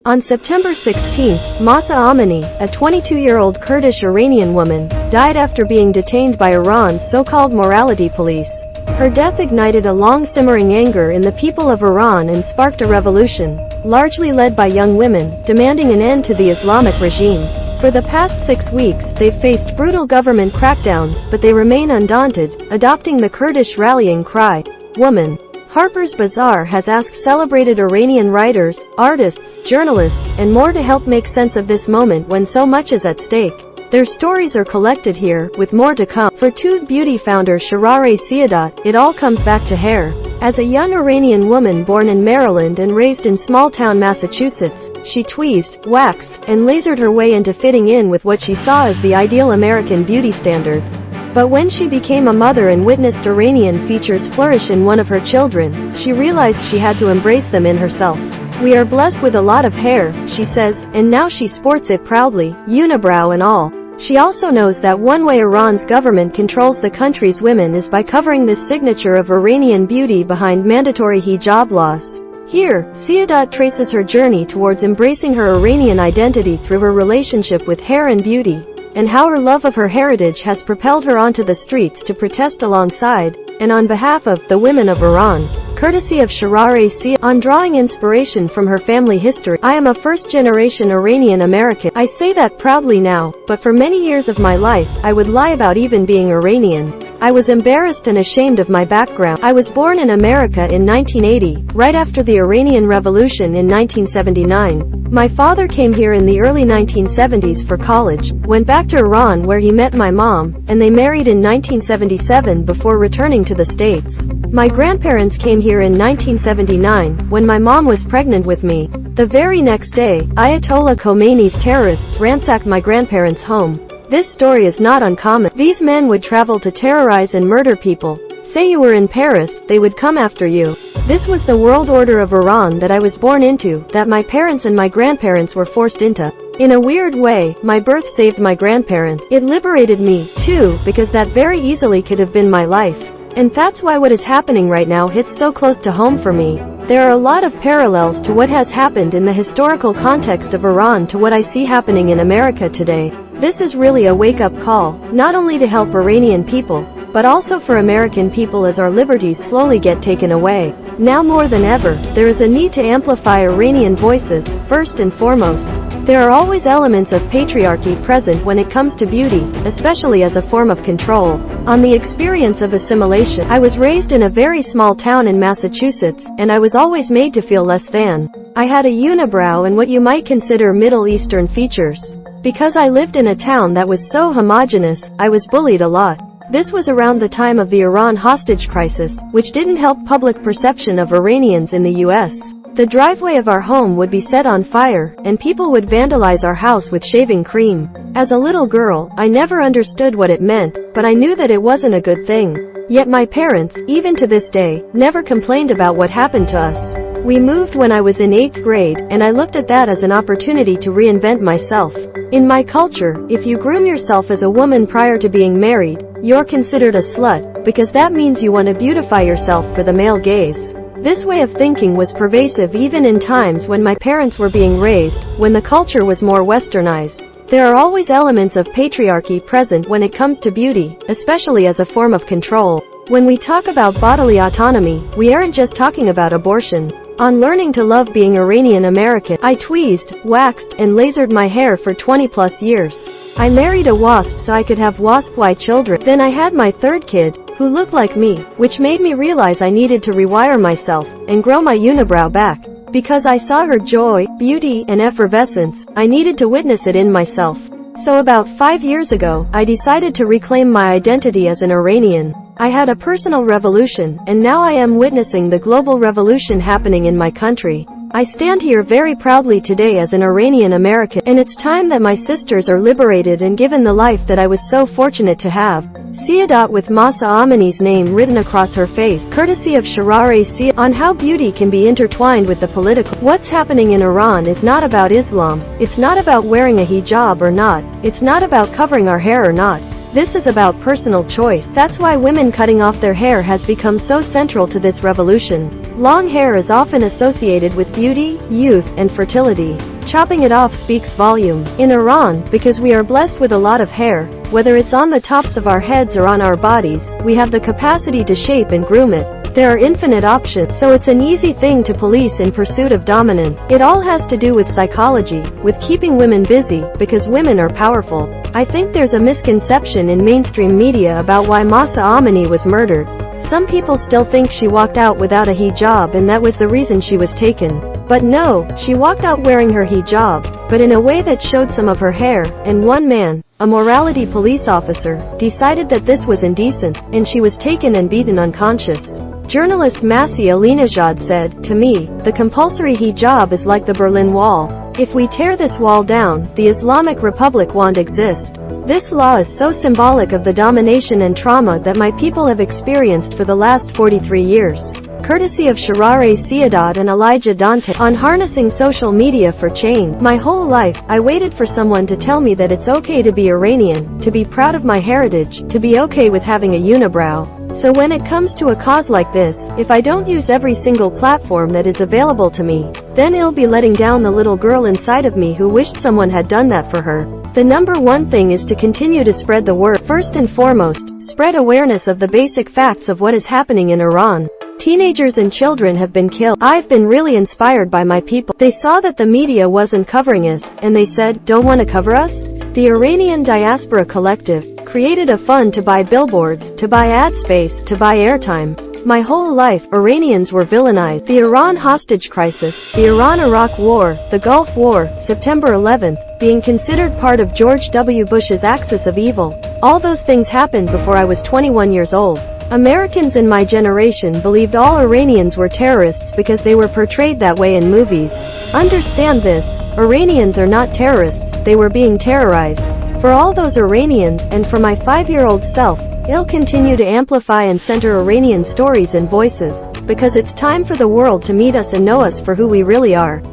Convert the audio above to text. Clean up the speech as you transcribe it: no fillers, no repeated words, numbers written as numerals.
On September 16, Mahsa Amini, a 22-year-old Kurdish Iranian woman, died after being detained by Iran's so-called morality police. Her death ignited a long-simmering anger in the people of Iran and sparked a revolution, largely led by young women, demanding an end to the Islamic regime. For the past 6 weeks, they've faced brutal government crackdowns, but they remain undaunted, adopting the Kurdish rallying cry, "Woman." Harper's BAZAAR has asked celebrated Iranian writers, artists, journalists, and more to help make sense of this moment when so much is at stake. Their stories are collected here, with more to come. For tweezed beauty founder Sharareh Siadat, it all comes back to hair. As a young Iranian woman born in Maryland and raised in small-town Massachusetts, she tweezed, waxed, and lasered her way into fitting in with what she saw as the ideal American beauty standards. But when she became a mother and witnessed Iranian features flourish in one of her children, she realized she had to embrace them in herself. "We are blessed with a lot of hair," she says, and now she sports it proudly, unibrow and all. She also knows that one way Iran's government controls the country's women is by covering this signature of Iranian beauty behind mandatory hijab laws. Here, Siadat traces her journey towards embracing her Iranian identity through her relationship with hair and beauty, and how her love of her heritage has propelled her onto the streets to protest alongside, and on behalf of, the women of Iran. Courtesy of Sharareh Siadat On, drawing inspiration from her family history. "I am a first-generation Iranian American. I say that proudly now, but for many years of my life, I would lie about even being Iranian. I was embarrassed and ashamed of my background. I was born in America in 1980, right after the Iranian Revolution in 1979. My father came here in the early 1970s for college, went back to Iran where he met my mom, and they married in 1977 before returning to the States. My grandparents came here in 1979, when my mom was pregnant with me. The very next day, Ayatollah Khomeini's terrorists ransacked my grandparents' home. This story is not uncommon. These men would travel to terrorize and murder people. Say you were in Paris, they would come after you. This was the world order of Iran that I was born into, that my parents and my grandparents were forced into. In a weird way, my birth saved my grandparents. It liberated me, too, because that very easily could have been my life. And that's why what is happening right now hits so close to home for me. There are a lot of parallels to what has happened in the historical context of Iran to what I see happening in America today. This is really a wake-up call, not only to help Iranian people, but also for American people as our liberties slowly get taken away. Now more than ever, there is a need to amplify Iranian voices, first and foremost. There are always elements of patriarchy present when it comes to beauty, especially as a form of control. On the experience of assimilation, I was raised in a very small town in Massachusetts, and I was always made to feel less than. I had a unibrow and what you might consider Middle Eastern features. Because I lived in a town that was so homogenous, I was bullied a lot. This was around the time of the Iran hostage crisis, which didn't help public perception of Iranians in the US. The driveway of our home would be set on fire, and people would vandalize our house with shaving cream. As a little girl, I never understood what it meant, but I knew that it wasn't a good thing. Yet my parents, even to this day, never complained about what happened to us. We moved when I was in 8th grade, and I looked at that as an opportunity to reinvent myself. In my culture, if you groom yourself as a woman prior to being married, you're considered a slut, because that means you want to beautify yourself for the male gaze. This way of thinking was pervasive even in times when my parents were being raised, when the culture was more westernized. There are always elements of patriarchy present when it comes to beauty, especially as a form of control. When we talk about bodily autonomy, we aren't just talking about abortion. On learning to love being Iranian American, I tweezed, waxed, and lasered my hair for 20+ years. I married a WASP so I could have WASP-y children. Then I had my third kid, who looked like me, which made me realize I needed to rewire myself, and grow my unibrow back. Because I saw her joy, beauty, and effervescence, I needed to witness it in myself. So about 5 years ago, I decided to reclaim my identity as an Iranian. I had a personal revolution, and now I am witnessing the global revolution happening in my country. I stand here very proudly today as an Iranian American, and it's time that my sisters are liberated and given the life that I was so fortunate to have. Siadat with Mahsa Amini's name written across her face, courtesy of Sharareh Siadat On, how beauty can be intertwined with the political. What's happening in Iran is not about Islam. It's not about wearing a hijab or not. It's not about covering our hair or not. This is about personal choice. That's why women cutting off their hair has become so central to this revolution. Long hair is often associated with beauty, youth, and fertility. chopping it off speaks volumes. In Iran, because we are blessed with a lot of hair, whether it's on the tops of our heads or on our bodies, we have the capacity to shape and groom it. There are infinite options, so it's an easy thing to police in pursuit of dominance. It all has to do with psychology, with keeping women busy, because women are powerful. I think there's a misconception in mainstream media about why Mahsa Amini was murdered. Some people still think she walked out without a hijab and that was the reason she was taken. But no, she walked out wearing her hijab, but in a way that showed some of her hair, and one man, a morality police officer, decided that this was indecent, and she was taken and beaten unconscious. Journalist Mahsa Amini said, "To me, the compulsory hijab is like the Berlin Wall. If we tear this wall down, the Islamic Republic won't exist." This law is so symbolic of the domination and trauma that my people have experienced for the last 43 years. Courtesy of Sharareh Siadat On, on harnessing social media for change. My whole life, I waited for someone to tell me that it's okay to be Iranian, to be proud of my heritage, to be okay with having a unibrow. So when it comes to a cause like this, if I don't use every single platform that is available to me, then it'll be letting down the little girl inside of me who wished someone had done that for her. The number one thing is to continue to spread the word. First and foremost, spread awareness of the basic facts of what is happening in Iran. Teenagers and children have been killed. I've been really inspired by my people. They saw that the media wasn't covering us, and they said, "Don't want to cover us?" The Iranian Diaspora Collective created a fund to buy billboards, to buy ad space, to buy airtime. My whole life, Iranians were villainized. The Iran hostage crisis, the Iran-Iraq War, the Gulf War, September 11th, being considered part of George W. Bush's axis of evil. All those things happened before I was 21 years old. Americans in my generation believed all Iranians were terrorists because they were portrayed that way in movies. Understand this, Iranians are not terrorists, they were being terrorized. For all those Iranians, and for my 5-year-old self, it'll continue to amplify and center Iranian stories and voices, because it's time for the world to meet us and know us for who we really are.